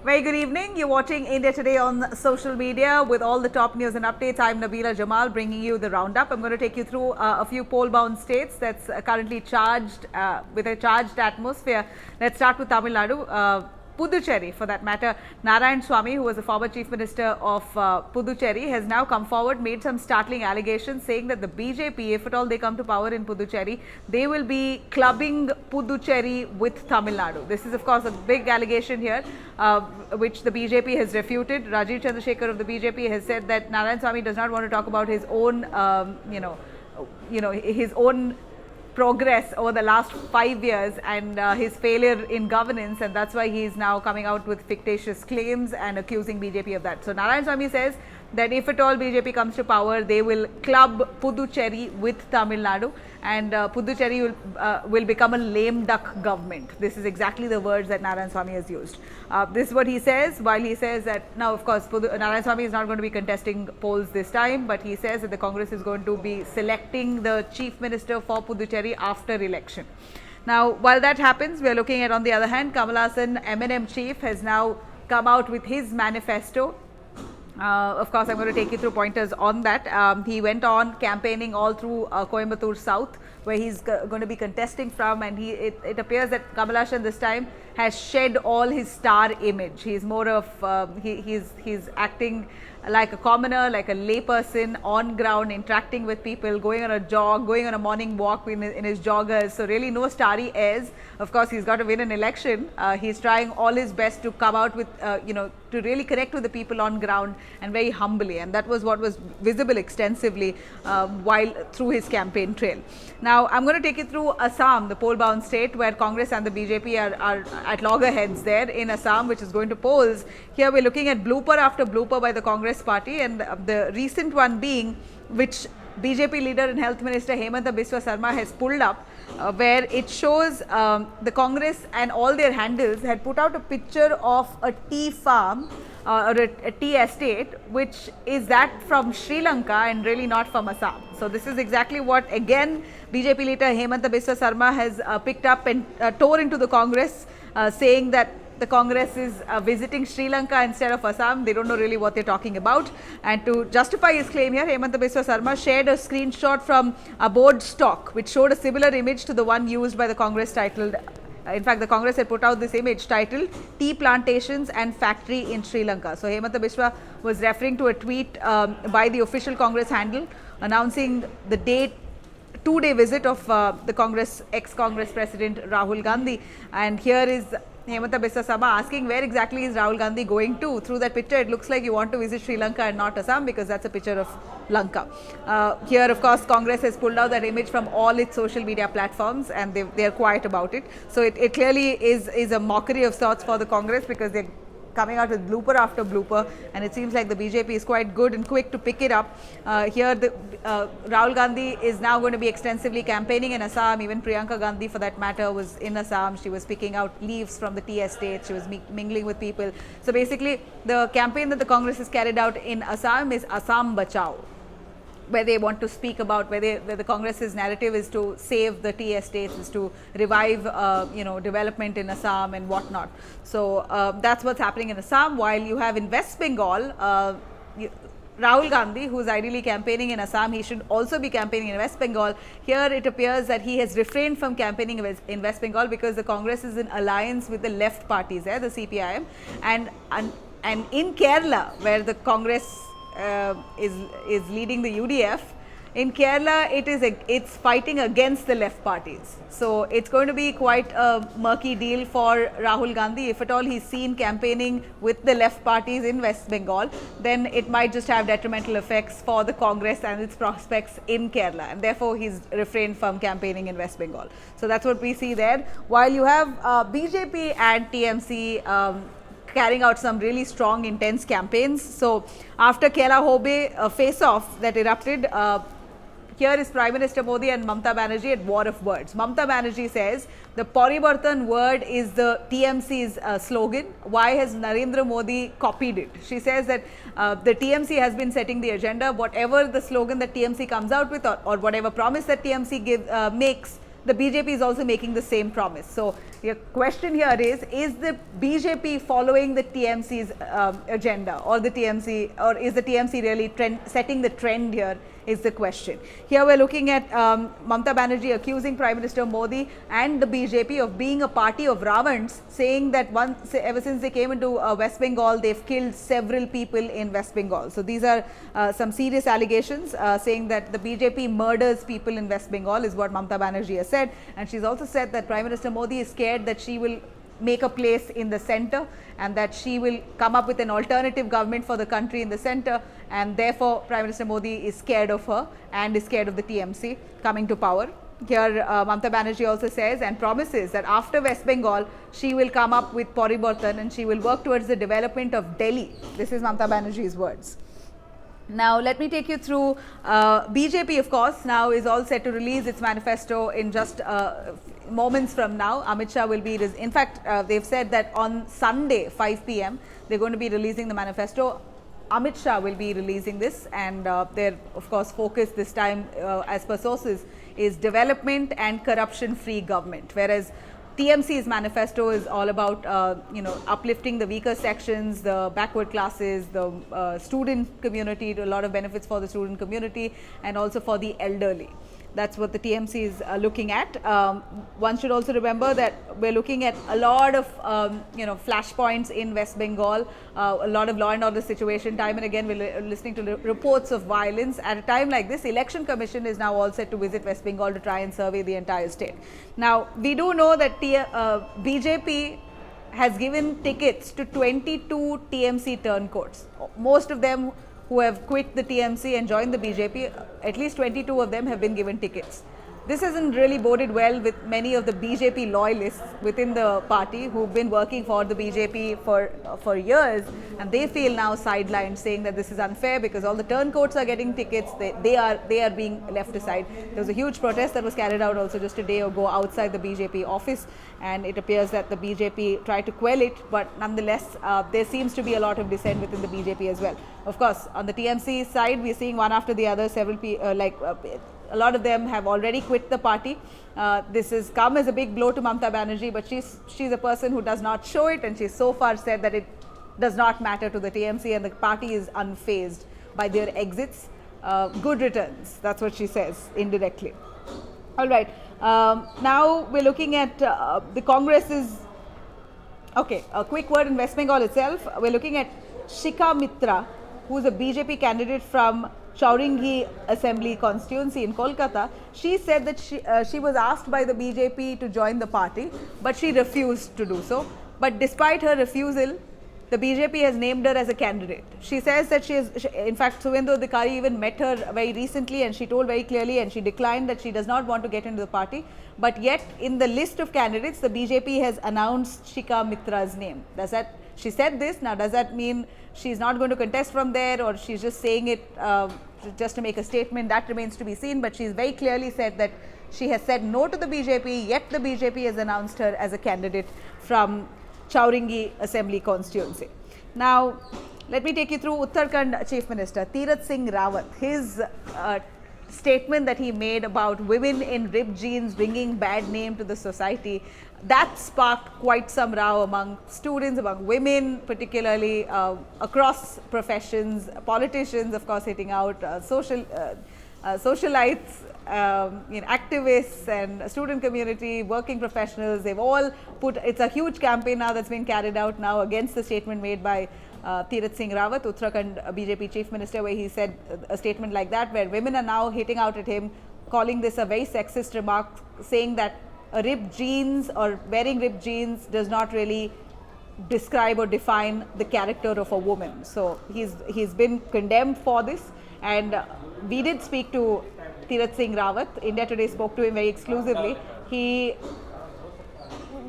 Very good evening. You're watching India Today on social media with all the top news and updates. I'm Nabila Jamal bringing you the roundup. I'm going to take you through a few poll-bound states that's currently charged with a charged atmosphere. Let's start with Tamil Nadu. Puducherry, for that matter. Narayan Swamy, who was the former Chief Minister of Puducherry, has now come forward, made some startling allegations saying that the BJP, if at all they come to power in Puducherry, they will be clubbing Puducherry with Tamil Nadu. This is, of course, a big allegation here, which the BJP has refuted. Rajiv Chandrasekhar of the BJP has said that Narayan Swamy does not want to talk about his own, his own progress over the last 5 years and his failure in governance, and that's why he is now coming out with fictitious claims and accusing BJP of that. So Narayan Swamy says that if at all BJP comes to power, they will club Puducherry with Tamil Nadu, and Puducherry will become a lame duck government. This is exactly the words that Narayan Swamy has used. This is what he says, while he says that now, of course, Narayan Swamy is not going to be contesting polls this time, but he says that the Congress is going to be selecting the Chief Minister for Puducherry after election. Now, while that happens, we are looking at, on the other hand, Kamal Haasan, M&M chief, has now come out with his manifesto. Of course, I'm going to take you through pointers on that. He went on campaigning all through Coimbatore South, where he's going to be contesting from, and it appears that Kamal Haasan this time has shed all his star image. He's more of he's acting like a commoner, like a layperson on ground, interacting with people, going on a jog, going on a morning walk in his joggers. So really no starry airs. Of course, he's got to win an election. He's trying all his best to come out with, to really connect with the people on ground, and very humbly. And that was what was visible extensively while through his campaign trail. Now, I'm going to take you through Assam, the poll-bound state, where Congress and the BJP are at loggerheads there in Assam, which is going to polls. Here we're looking at blooper after blooper by the Congress party, and the recent one being, which BJP leader and Health Minister Hemanta Biswa Sarma has pulled up, where it shows the Congress and all their handles had put out a picture of a tea farm or a tea estate, which is that from Sri Lanka and really not from Assam. So this is exactly what, again, BJP leader Hemanta Biswa Sarma has picked up and tore into the Congress, saying that the Congress is visiting Sri Lanka instead of Assam. They don't know really what they're talking about. And to justify his claim here, Hemanta Biswa Sarma shared a screenshot from a board stock, which showed a similar image to the one used by the Congress titled, in fact, the Congress had put out this image titled Tea Plantations and Factory in Sri Lanka. So Hemanta Biswa was referring to a tweet by the official Congress handle announcing the date, two-day visit of the Congress, ex-Congress President Rahul Gandhi. And here is Hemanta Biswa Sarma asking where exactly is Rahul Gandhi going to. Through that picture, it looks like you want to visit Sri Lanka and not Assam, because that's a picture of Lanka. Here, of course, Congress has pulled out that image from all its social media platforms, and they are quiet about it. So it clearly is a mockery of sorts for the Congress, because they're coming out with blooper after blooper, and it seems like the BJP is quite good and quick to pick it up. Here, Rahul Gandhi is now going to be extensively campaigning in Assam. Even Priyanka Gandhi, for that matter, was in Assam. She was picking out leaves from the tea estate. She was mingling with people. So basically, the campaign that the Congress has carried out in Assam is Assam Bachao, where they want to speak about where the Congress's narrative is to save the tea estates, is to revive, development in Assam and whatnot. So that's what's happening in Assam. While you have in West Bengal, Rahul Gandhi, who is ideally campaigning in Assam, he should also be campaigning in West Bengal. Here it appears that he has refrained from campaigning in West Bengal because the Congress is in alliance with the left parties there, the CPIM, and in Kerala, where the Congress is leading the UDF. In Kerala, it's fighting against the left parties. So it's going to be quite a murky deal for Rahul Gandhi. If at all he's seen campaigning with the left parties in West Bengal, then it might just have detrimental effects for the Congress and its prospects in Kerala. And therefore, he's refrained from campaigning in West Bengal. So that's what we see there. While you have BJP and TMC carrying out some really strong, intense campaigns. So after Kela Hobe face-off that erupted, here is Prime Minister Modi and Mamta Banerjee at war of words. Mamta Banerjee says the Paribartan word is the TMC's slogan. Why has Narendra Modi copied it? She says that the TMC has been setting the agenda. Whatever the slogan that TMC comes out with, or whatever promise that TMC makes, the BJP is also making the same promise. So The question here is the BJP following the TMC's agenda, or the TMC, or is the TMC really setting the trend here, is the question. Here we're looking at Mamata Banerjee accusing Prime Minister Modi and the BJP of being a party of Ravans, saying that ever since they came into West Bengal, they've killed several people in West Bengal. So these are some serious allegations, saying that the BJP murders people in West Bengal, is what Mamata Banerjee has said. And she's also said that Prime Minister Modi is scared that she will make a place in the centre, and that she will come up with an alternative government for the country in the centre, and therefore Prime Minister Modi is scared of her and is scared of the TMC coming to power. Here Mamata Banerjee also says and promises that after West Bengal, she will come up with Paribartan and she will work towards the development of Delhi. This is Mamata Banerjee's words. Now, let me take you through BJP, of course, now is all set to release its manifesto in just moments from now. Amit Shah will be, in fact, they've said that on Sunday, 5 p.m., they're going to be releasing the manifesto. Amit Shah will be releasing this, and their, of course, focus this time, as per sources, is development and corruption-free government, whereas TMC's manifesto is all about, uplifting the weaker sections, the backward classes, the student community, a lot of benefits for the student community, and also for the elderly. That's what the TMC is looking at. One should also remember that we're looking at a lot of, flashpoints in West Bengal, a lot of law and order situation. Time and again, we're listening to reports of violence. At a time like this, Election Commission is now all set to visit West Bengal to try and survey the entire state. Now, we do know that BJP has given tickets to 22 TMC turncoats. Most of them who have quit the TMC and joined the BJP, at least 22 of them have been given tickets. This hasn't really boded well with many of the BJP loyalists within the party who've been working for the BJP for years, and they feel now sidelined, saying that this is unfair because all the turncoats are getting tickets, they are being left aside. There was a huge protest that was carried out also just a day ago outside the BJP office, and it appears that the BJP tried to quell it, but nonetheless there seems to be a lot of dissent within the BJP as well. Of course, on the TMC side, we're seeing one after the other, several a lot of them have already quit the party. This has come as a big blow to Mamata Banerjee, but she's a person who does not show it, and she's so far said that it does not matter to the TMC and the party is unfazed by their exits. Good returns, that's what she says indirectly. All right, now we're looking at the Congress's, okay, a quick word in West Bengal itself. We're looking at Shikha Mitra, who's a BJP candidate from Chauringi Assembly constituency in Kolkata. She said that she was asked by the BJP to join the party, but she refused to do so. But despite her refusal, the BJP has named her as a candidate. She says that in fact, Suvendu Adhikari even met her very recently, and she told very clearly, and she declined that she does not want to get into the party. But yet, in the list of candidates, the BJP has announced Shikha Mitra's name. She said this, now does that mean she's not going to contest from there, or she's just saying it just to make a statement? That remains to be seen, but she's very clearly said that she has said no to the BJP, yet the BJP has announced her as a candidate from Chauringi Assembly constituency. Now, let me take you through Uttarakhand Chief Minister Tirath Singh Rawat. His statement that he made about women in ripped jeans bringing bad name to the society, that sparked quite some row among students, among women, particularly across professions, politicians, of course, hitting out, socialites, activists and student community, working professionals. They've all it's a huge campaign now that's been carried out now against the statement made by Tirath Singh Rawat, Uttarakhand BJP Chief Minister, where he said a statement like that, where women are now hitting out at him, calling this a very sexist remark, saying that a ripped jeans or wearing ripped jeans does not really describe or define the character of a woman. So he's been condemned for this, and we did speak to Tirath Singh Rawat. India Today spoke to him very exclusively. He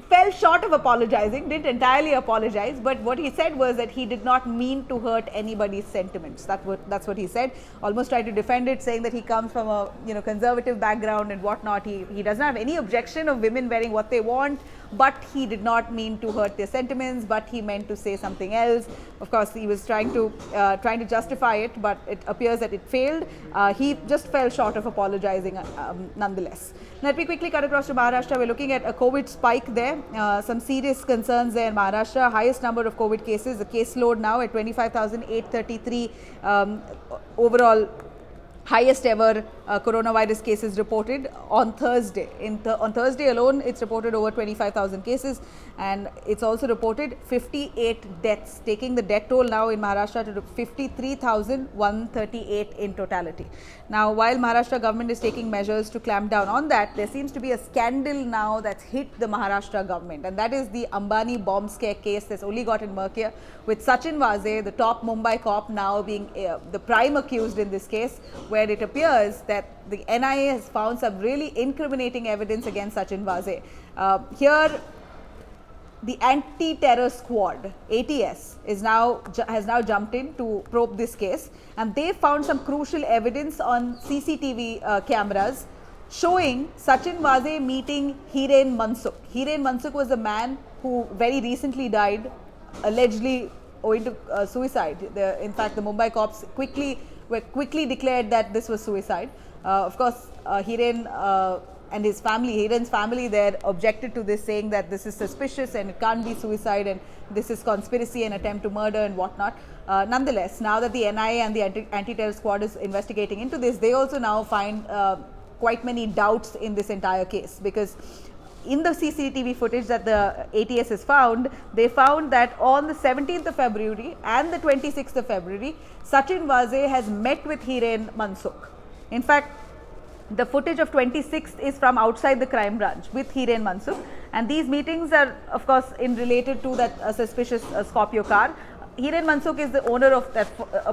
fell short of apologizing, didn't entirely apologize, but what he said was that he did not mean to hurt anybody's sentiments. That's what he said. Almost tried to defend it, saying that he comes from a conservative background and whatnot. He doesn't have any objection of women wearing what they want but he did not mean to hurt their sentiments, but he meant to say something else. Of course, he was trying to justify it, but it appears that it failed. He just fell short of apologizing nonetheless. Let me quickly cut across to Maharashtra. We're looking at a COVID spike there. Some serious concerns there in Maharashtra. Highest number of COVID cases. The caseload now at 25,833 overall. Highest ever coronavirus cases reported on Thursday. On Thursday alone, it's reported over 25,000 cases, and it's also reported 58 deaths, taking the death toll now in Maharashtra to 53,138 in totality. Now, while Maharashtra government is taking measures to clamp down on that, there seems to be a scandal now that's hit the Maharashtra government, and that is the Ambani bomb scare case that's only gotten murkier, with Sachin Waze, the top Mumbai cop, now being the prime accused in this case, where it appears that the NIA has found some really incriminating evidence against Sachin Waze. Here, the anti-terror squad, ATS, has now jumped in to probe this case, and they found some crucial evidence on CCTV cameras showing Sachin Waze meeting Hiren Mansukh. Hiren Mansukh was a man who very recently died, allegedly owing to suicide. In fact, the Mumbai cops quickly declared that this was suicide. Of course, Hiren and his family, Hiren's family there, objected to this, saying that this is suspicious and it can't be suicide and this is conspiracy and attempt to murder and whatnot. Nonetheless, now that the NIA and the anti-terror squad is investigating into this, they also now find quite many doubts in this entire case, because in the CCTV footage that the ATS has found, they found that on the 17th of February and the 26th of February, Sachin Waze has met with Hiren Mansukh. In fact, the footage of 26th is from outside the crime branch with Hiren Mansukh, and these meetings are, of course, related to that suspicious Scorpio car. Hiren Mansukh is the owner of that,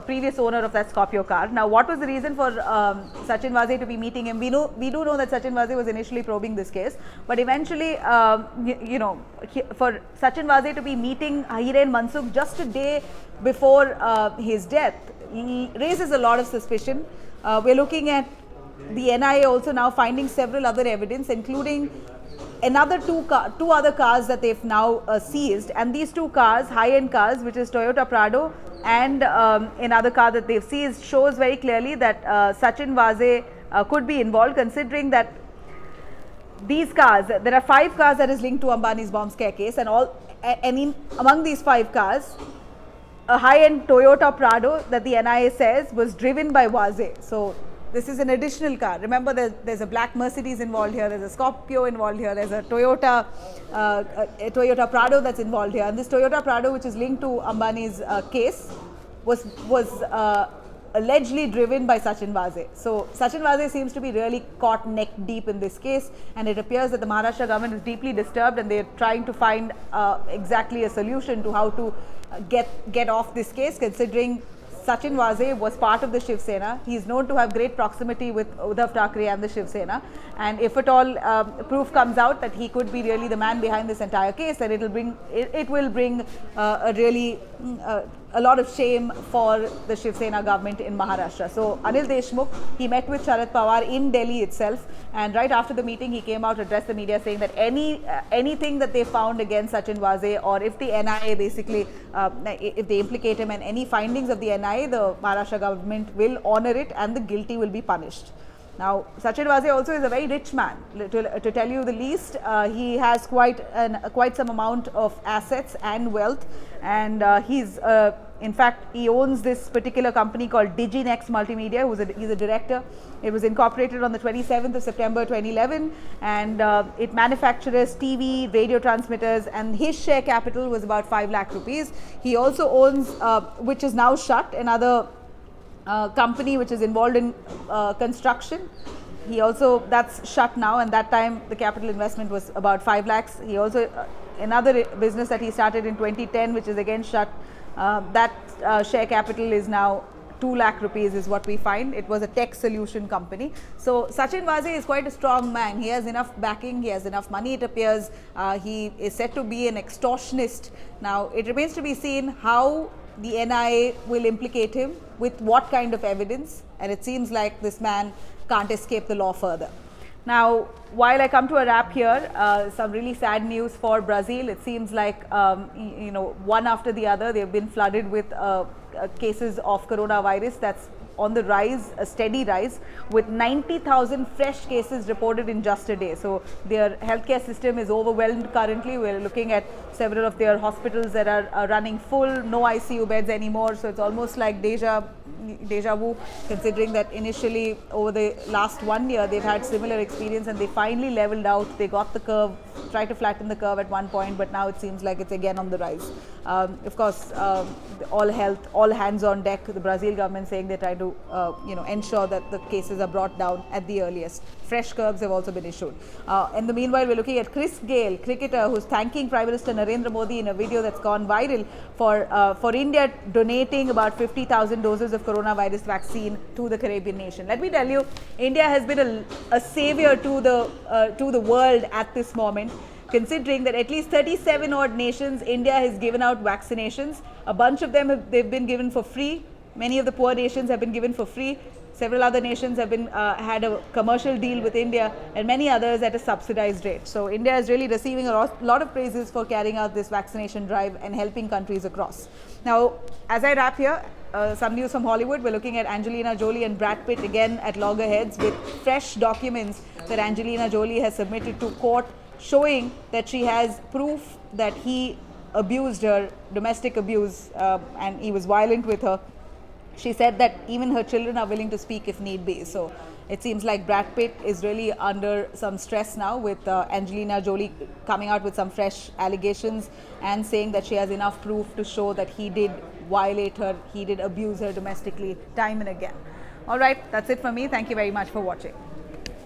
previous owner of that Scorpio car. Now, what was the reason for Sachin Waze to be meeting him? We do know that Sachin Waze was initially probing this case, but eventually, for Sachin Waze to be meeting Hiren Mansukh just a day before his death raises a lot of suspicion. We're looking at the NIA also now finding several other evidence, including another two other cars that they've now seized, and these two cars, high-end cars, which is Toyota Prado and another car that they've seized, shows very clearly that Sachin Waze could be involved, considering that these cars, there are 5 cars that is linked to Ambani's bomb scare case, and among these 5 cars, a high-end Toyota Prado that the NIA says was driven by Waze. So this is an additional car. Remember, there's a black Mercedes involved here, there's a Scorpio involved here, there's a Toyota Prado that's involved here. And this Toyota Prado, which is linked to Ambani's case, was allegedly driven by Sachin Waze. So Sachin Waze seems to be really caught neck deep in this case, and it appears that the Maharashtra government is deeply disturbed, and they're trying to find exactly a solution to how to get off this case, considering Sachin Waze was part of the Shiv Sena. He is known to have great proximity with Uddhav Thackeray and the Shiv Sena. And if at all proof comes out that he could be really the man behind this entire case, then it will bring a lot of shame for the Shiv Sena government in Maharashtra. So Anil Deshmukh, he met with Sharad Pawar in Delhi itself, and right after the meeting he came out to address the media, saying that anything that they found against Sachin Waze, or if the NIA basically, if they implicate him, and any findings of the NIA, the Maharashtra government will honor it and the guilty will be punished. Now, Sachin Waze also is a very rich man, to tell you the least. He has quite some amount of assets and wealth, and in fact, he owns this particular company called DigiNext Multimedia. He's a director. It was incorporated on the 27th of September 2011, and it manufactures TV, radio transmitters, and his share capital was about 5 lakh rupees. He also owns, which is now shut, another company which is involved in construction. That's shut now, and that time the capital investment was about 5 lakhs. He also, another business that he started in 2010, which is again shut, that share capital is now 2 lakh rupees is what we find. It was a tech solution company. So Sachin Waze is quite a strong man. He has enough backing, he has enough money, it appears. He is said to be an extortionist. Now, it remains to be seen how the NIA will implicate him, with what kind of evidence, and it seems like this man can't escape the law further. Now, while I come to a wrap here, some really sad news for Brazil. It seems like, one after the other, they've been flooded with cases of coronavirus. That's on the rise, a steady rise, with 90,000 fresh cases reported in just a day. So their healthcare system is overwhelmed currently. We're looking at several of their hospitals that are running full, no ICU beds anymore. So it's almost like deja vu, considering that initially over the last 1 year they've had similar experience and they finally leveled out. They got the curve, tried to flatten the curve at one point, but now it seems like it's again on the rise. Of course, all hands on deck. The Brazil government saying they're trying to ensure that the cases are brought down at the earliest. Fresh curbs have also been issued. In the meanwhile, we're looking at Chris Gayle, cricketer, who's thanking Prime Minister Narendra Modi in a video that's gone viral for India donating about 50,000 doses of coronavirus vaccine to the Caribbean nation. Let me tell you, India has been a savior to the world at this moment, considering that at least 37 odd nations India has given out vaccinations. A bunch of them they've been given for free. Many of the poor nations have been given for free. Several other nations have been had a commercial deal with India, and many others at a subsidized rate. So India is really receiving a lot of praises for carrying out this vaccination drive and helping countries across. Now, as I wrap here, some news from Hollywood. We're looking at Angelina Jolie and Brad Pitt again at loggerheads with fresh documents that Angelina Jolie has submitted to court, showing that she has proof that he abused her, domestic abuse, and he was violent with her. She said that even her children are willing to speak if need be. So it seems like Brad Pitt is really under some stress now, with Angelina Jolie coming out with some fresh allegations and saying that she has enough proof to show that he did violate her, he did abuse her domestically time and again. All right, that's it for me. Thank you very much for watching.